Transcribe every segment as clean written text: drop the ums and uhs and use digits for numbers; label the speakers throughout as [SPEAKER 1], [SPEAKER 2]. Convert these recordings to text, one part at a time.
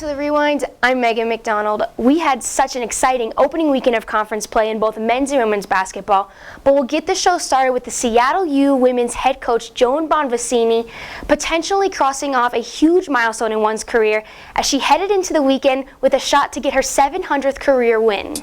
[SPEAKER 1] to the Rewind. I'm Megan McDonald. We had such an exciting opening weekend of conference play in both men's and women's basketball, but we'll get the show started with the Seattle U women's head coach Joan Bonvicini potentially crossing off a huge milestone in one's career as she headed into the weekend with a shot to get her 700th career win.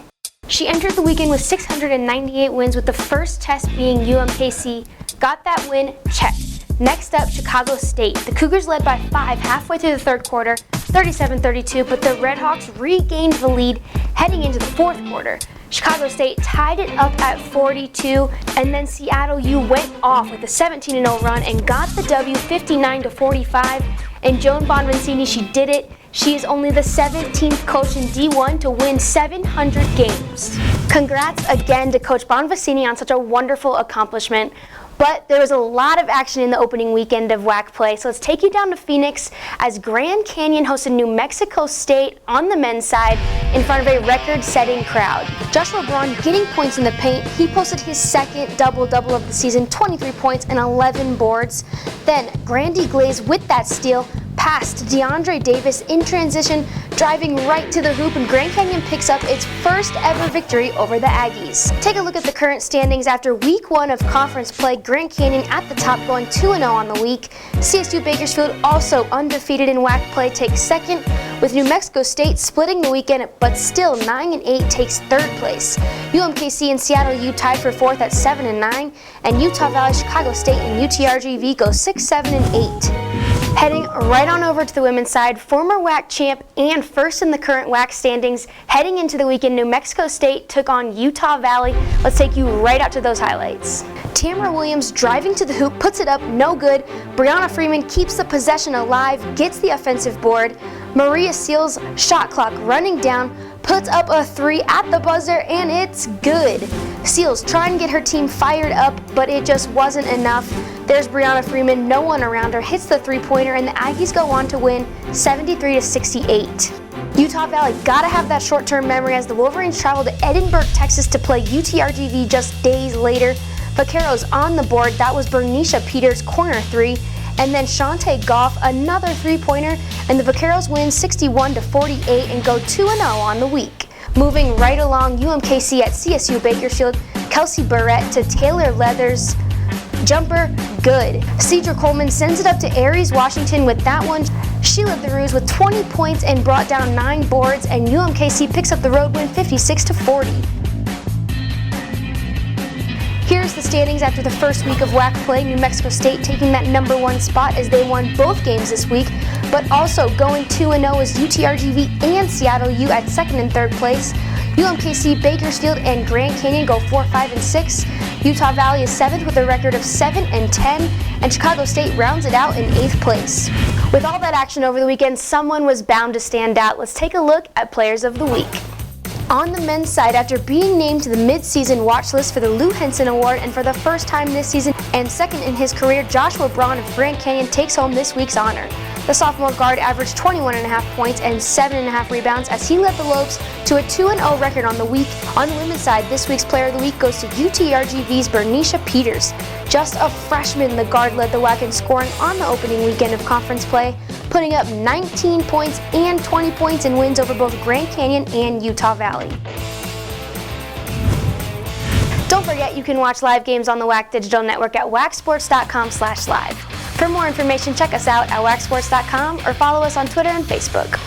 [SPEAKER 1] She entered the weekend with 698 wins, with the first test being UMKC. Got that win? Check. Next up, Chicago State. The Cougars led by 5 halfway through the third quarter, 37-32, but the Redhawks regained the lead heading into the fourth quarter. Chicago State tied it up at 42, and then Seattle U went off with a 17-0 run and got the W 59-45. And Joan Bonvicini, she did it. She is only the 17th coach in D1 to win 700 games. Congrats again to Coach Bonvicini on such a wonderful accomplishment. But there was a lot of action in the opening weekend of WAC play, so let's take you down to Phoenix as Grand Canyon hosted New Mexico State on the men's side in front of a record-setting crowd. Joshua Braun getting points in the paint. He posted his second double-double of the season, 23 points and 11 boards. Then Grandi Glaze with that steal passed DeAndre Davis in transition, driving right to the hoop, and Grand Canyon picks up its first ever victory over the Aggies. Take a look at the current standings after week 1 of conference play. Grand Canyon at the top, going 2-0 on the week. CSU Bakersfield, also undefeated in WAC play, takes second, with New Mexico State splitting the weekend, but still 9-8 takes third place. UMKC and Seattle U tied for fourth at 7-9, and Utah Valley, Chicago State, and UTRGV go 6-7-8. Heading right on over to the women's side, former WAC champ and first in the current WAC standings, heading into the weekend, New Mexico State took on Utah Valley. Let's take you right out to those highlights. Tamara Williams driving to the hoop, puts it up, no good. Brianna Freeman keeps the possession alive, gets the offensive board. Maria Seals, shot clock running down, puts up a 3 at the buzzer, and it's good. Seals trying to get her team fired up, but it just wasn't enough. There's Brianna Freeman, no one around her, hits the three-pointer, and the Aggies go on to win 73-68. Utah Valley gotta have that short-term memory as the Wolverines travel to Edinburgh, Texas to play UTRGV just days later. Vaqueros on the board, that was Bernicia Peters' corner 3. And then Shantae Goff, another three-pointer, and the Vaqueros win 61-48 and go 2-0 on the week. Moving right along, UMKC at CSU Bakersfield, Kelsey Barrett to Taylor Leathers, jumper, good. Cedra Coleman sends it up to Aries Washington with that one. Sheila DeRuse with 20 points and brought down 9 boards, and UMKC picks up the road win 56-40. Here's the standings after the first week of WAC play. New Mexico State taking that #1 spot as they won both games this week, but also going 2-0 is UTRGV and Seattle U at 2nd and 3rd place. UMKC, Bakersfield, and Grand Canyon go 4, 5, and 6. Utah Valley is 7th with a record of 7-10, and Chicago State rounds it out in 8th place. With all that action over the weekend, someone was bound to stand out. Let's take a look at Players of the Week. On the men's side, after being named to the mid-season watch list for the Lou Henson Award and for the first time this season and second in his career, Joshua Braun of Grand Canyon takes home this week's honor. The sophomore guard averaged 21.5 points and 7.5 rebounds as he led the Lopes to a 2-0 record on the week. On the women's side, this week's Player of the Week goes to UTRGV's Bernicia Peters. Just a freshman, the guard led the WAC in scoring on the opening weekend of conference play, putting up 19 points and 20 points in wins over both Grand Canyon and Utah Valley. Don't forget you can watch live games on the WAC Digital Network at wacsports.com/live. For more information, check us out at wacsports.com or follow us on Twitter and Facebook.